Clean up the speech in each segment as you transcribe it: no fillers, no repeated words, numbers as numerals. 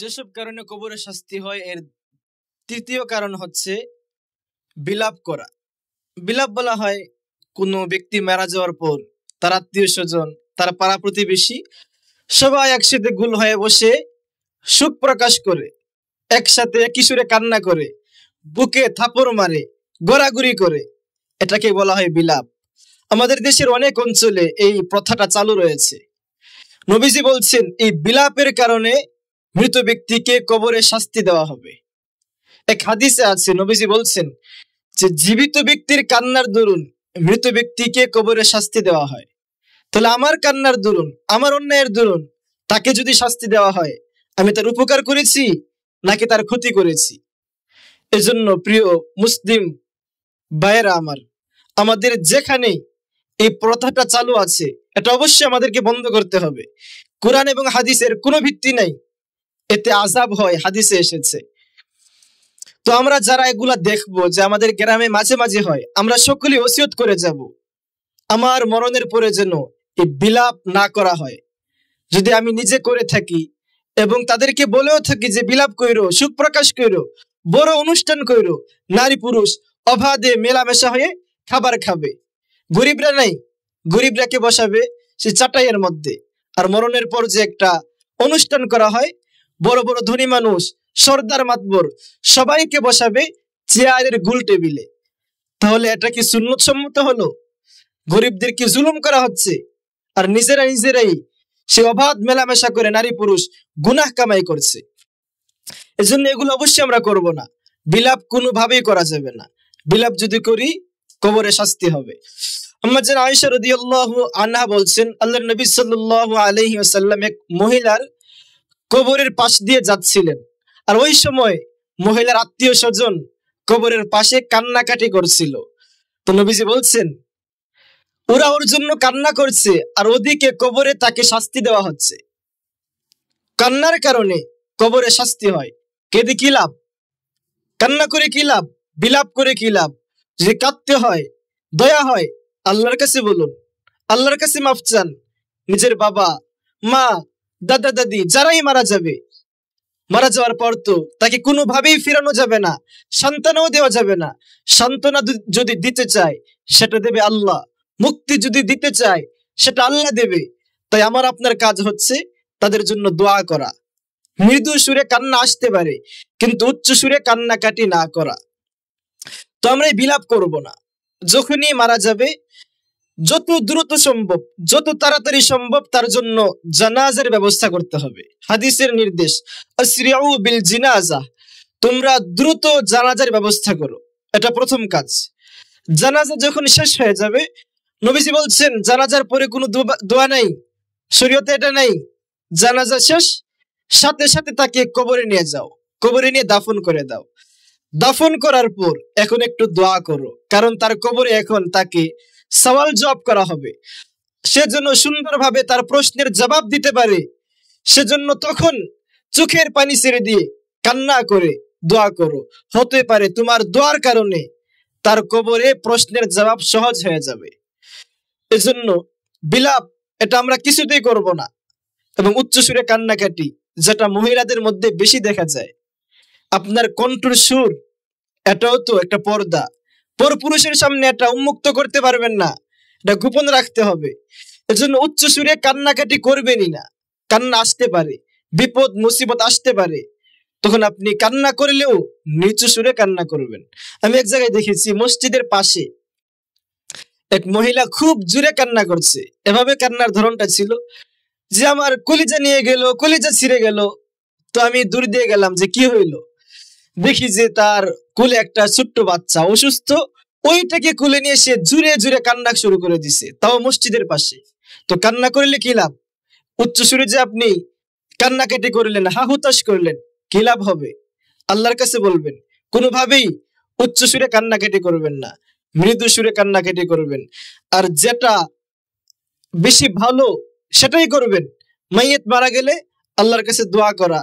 যেসব কারণে কবরে শাস্তি হয় এর তৃতীয় কারণ হচ্ছে বিলাপ করা। বিলাপ বলা হয় কোনো ব্যক্তি মারা যাওয়ার পর তার আত্মীয় স্বজন, তার পাড়া প্রতিবেশী সবাই একসাথে গোল হয়ে বসে সুখ প্রকাশ করে, একসাথে একই সুরে কান্না করে, বুকে থাপড় মারে, গড়াগড়ি করে, এটাকে বলা হয় বিলাপ। আমাদের দেশের অনেক অঞ্চলে এই প্রথাটা চালু রয়েছে। নবীজি বলছেন এই বিলাপের কারণে মৃত ব্যক্তিকে কবরে শাস্তি দেওয়া হবে। এক হাদিসে আছে নবীজি বলছেন যে জীবিত ব্যক্তির কান্নার দরুন মৃত ব্যক্তিকে কবরে শাস্তি দেওয়া হয়, তাহলে আমার কান্নার দরুন, আমার অন্যায়ের দরুন তাকে যদি শাস্তি দেওয়া হয়, আমি তার উপকার করেছি নাকি তার ক্ষতি করেছি? এজন্য প্রিয় মুসলিম ভাইয়েরা আমার, আমাদের যেখানে এই প্রথাটা চালু আছে এটা অবশ্যই আমাদেরকে বন্ধ করতে হবে। কোরআন এবং হাদিসের কোনো ভিত্তি নাই, এতে আযাব হয়, হাদিসে এসেছে। তো আমরা যারা এগুলা দেখবো যে আমাদের গ্রামে মাঝে মাঝে হয়, আমরা সকলেই ওসিয়ত করে যাব আমার মরণের পরে যেন এই বিলাপ না করা হয়। যদি আমি নিজে করে থাকি এবং তাদেরকে বলেও থাকি যে বিলাপ কইরো, সুখ প্রকাশ কইরো, বড় অনুষ্ঠান কইরো, নারী পুরুষ অবাধে মেলামেশা হয়ে খাবার খাবে, গরিবরা নাই, গরিবরাকে বসাবে সে চাটাইয়ের মধ্যে। আর মরণের পর যে একটা অনুষ্ঠান করা হয়, বড় বড় ধনী মানুষ, সর্দার মাতবর সবাইকে বসাবে চেয়ারের গোল টেবিলে, তাহলে এটা কি সুন্নত সম্মত হলো? গরিবদেরকে জুলুম করা হচ্ছে, আর নিজেরাই সে অবাধ মেলামেশা করে নারী পুরুষ গুনাহ কামাই করছে। এজন্য এগুলো অবশ্যই আমরা করব না। বিলাপ কোনোভাবেই করা যাবে না। বিলাপ যদি করি কবরে শাস্তি হবে। আম্মা জান আয়েশা রাদিয়াল্লাহু আনহা বলছেন, আল্লাহর নবী সাল্লাল্লাহু আলাইহি ওয়াসাল্লাম এক মহিলার কবরের পাশ দিয়ে যাচ্ছিলেন, আর ওই সময় মহিলার আত্মীয় স্বজন কবরের পাশে কান্নাকাটি করছিল। তো নবীজি বলছেন ওরা ওর জন্য কান্না করছে আর ওদিকে কবরে তাকে শাস্তি দেওয়া হচ্ছে। কান্নার কারণে কবরে শাস্তি হয়, কেঁদে কি লাভ? কান্না করে কি লাভ? বিলাপ করে কি লাভ? যদি কাঁদতে হয়, দয়া হয়, আল্লাহর কাছে বলুন, আল্লাহর কাছে মাফ চান। নিজের বাবা মা দাদা দাদি যারাই মারা যাবে, মারা যাওয়ার পর তো তাকে কোনোভাবেই ফিরানো যাবে না, সান্ত্বনাও দেওয়া যাবে না। সান্ত্বনা যদি দিতে চায় সেটা দেবে আল্লাহ, মুক্তি যদি দিতে চায় সেটা আল্লাহ দেবে। তাই আমার আপনার কাজ হচ্ছে তাদের জন্য দোয়া করা। মৃদু সুরে কান্না আসতে পারে, কিন্তু উচ্চ সুরে কান্নাকাটি না করা। তো আমরা এই বিলাপ করব না। যখনই মারা যাবে যত দ্রুত সম্ভব, যত তাড়াতাড়ি সম্ভব তার জন্য জানাজার ব্যবস্থা করতে হবে। হাদিসের নির্দেশ, আসরিউ বিল জিনাজা, তোমরা দ্রুত জানাজার ব্যবস্থা করো, এটা প্রথম কাজ। জানাজা যখন শেষ হয়ে যাবে, নবীজি বলছেন জানাজার পরে কোনো দোয়া নাই, শরীয়তে এটা নাই। জানাজা শেষ, সাথে সাথে তাকে কবরে নিয়ে যাও, কবরে নিয়ে দাফন করে দাও। দাফন করার পর এখন একটু দোয়া করো, কারণ তার কবরে এখন তাকে সওয়াল জবাব করা হবে। সেজন্য সুন্দরভাবে তার প্রশ্নের জবাব দিতে পারে, সেজন্য তখন চোখের পানি ছেড়ে দিয়ে কান্না করে দোয়া করো। হতে পারে তোমার দোয়ার কারণে তার কবরে প্রশ্নের জবাব সহজ হয়ে যাবে। এজন্য বিলাপ এটা আমরা কিছুতেই করব না। এবং উচ্চস্বরে কান্নাকাটি, যেটা মহিলাদের মধ্যে বেশি দেখা যায়। আপনার কণ্ঠের সুর, এটাও তো একটা পর্দা। পরপুরুষের সামনে এটা উন্মুক্ত করতে পারবেন না, এটা গোপন রাখতে হবে। এজন্য উচ্চ সুরে কান্নাকাটি করবেনই না। কান্না আসতে পারে, বিপদ মুসিবত আসতে পারে, তখন আপনি কান্না করলেও নিচু সুরে কান্না করবেন। আমি এক জায়গায় দেখেছি, মসজিদের পাশে এক মহিলা খুব জোরে কান্না করছে। এভাবে কান্নার ধরনটা ছিল যে আমার কলিজা নিয়ে গেল, কলিজা ছিঁড়ে গেল। তো আমি দূর দিয়ে গেলাম যে কি হইলো, দেখি যে তার কোলে একটা ছোট্ট বাচ্চা অসুস্থ, ওইটাকে কোলে নিয়ে সে জুড়ে জুড়ে কান্না শুরু করে দিছে, তাও মসজিদের পাশে। তো কান্না করলে কি লাভ? উচ্চ সুরে যে আপনি কান্নাকাটি করলেন, হা হুতাশ করলেন, কি লাভ হবে? আল্লাহর কাছে বলবেন। কোনোভাবেই উচ্চ সুরে কান্নাকাটি করবেন না, মৃদু সুরে কান্নাকাটি করবেন। আর যেটা বেশি ভালো সেটাই করবেন। মাইয়েত মারা গেলে আল্লাহর কাছে দোয়া করা,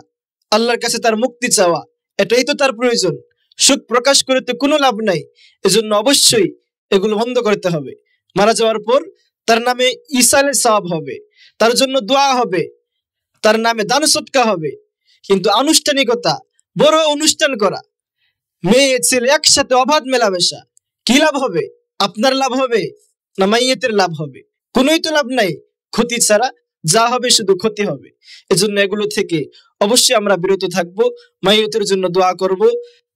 আল্লাহর কাছে তার মুক্তি চাওয়া, এটাই তো তার প্রয়োজন। সুখ প্রকাশ করে তো কোনো লাভ নাই। এজন্য অবশ্যই এগুলো বন্ধ করতে হবে। মারা যাওয়ার পর তার নামে ইসালে সওয়াব হবে, তার জন্য দোয়া হবে, তার নামে দান সদকা হবে। কিন্তু আনুষ্ঠানিকতা, বড় অনুষ্ঠান করা, মেয়ে ছেলে একসাথে অবাধ মেলামেশা, কি লাভ হবে? আপনার লাভ হবে না মাইয়েতের লাভ হবে? কোনোই তো লাভ নাই, ক্ষতি ছাড়া যা হবে শুধু ক্ষতি হবে। এজন্য এগুলো থেকে অবশ্যই আমরা বিরত থাকবো, মাইয়েতের জন্য দোয়া করব,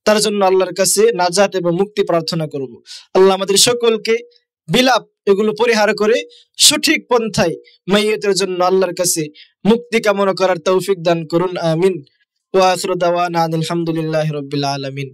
তার জন্য আল্লাহর কাছে নাজাত এবং মুক্তি প্রার্থনা করব। আল্লাহ আমাদের সকলকে বিলাপ এগুলো পরিহার করে সঠিক পন্থায় মাইয়েতের জন্য আল্লাহর কাছে মুক্তি কামনা করার তৌফিক দান করুন, আমিন। ওয়া আখিরু দাওয়ানা আলহামদুলিল্লাহি রাব্বিল আলামিন।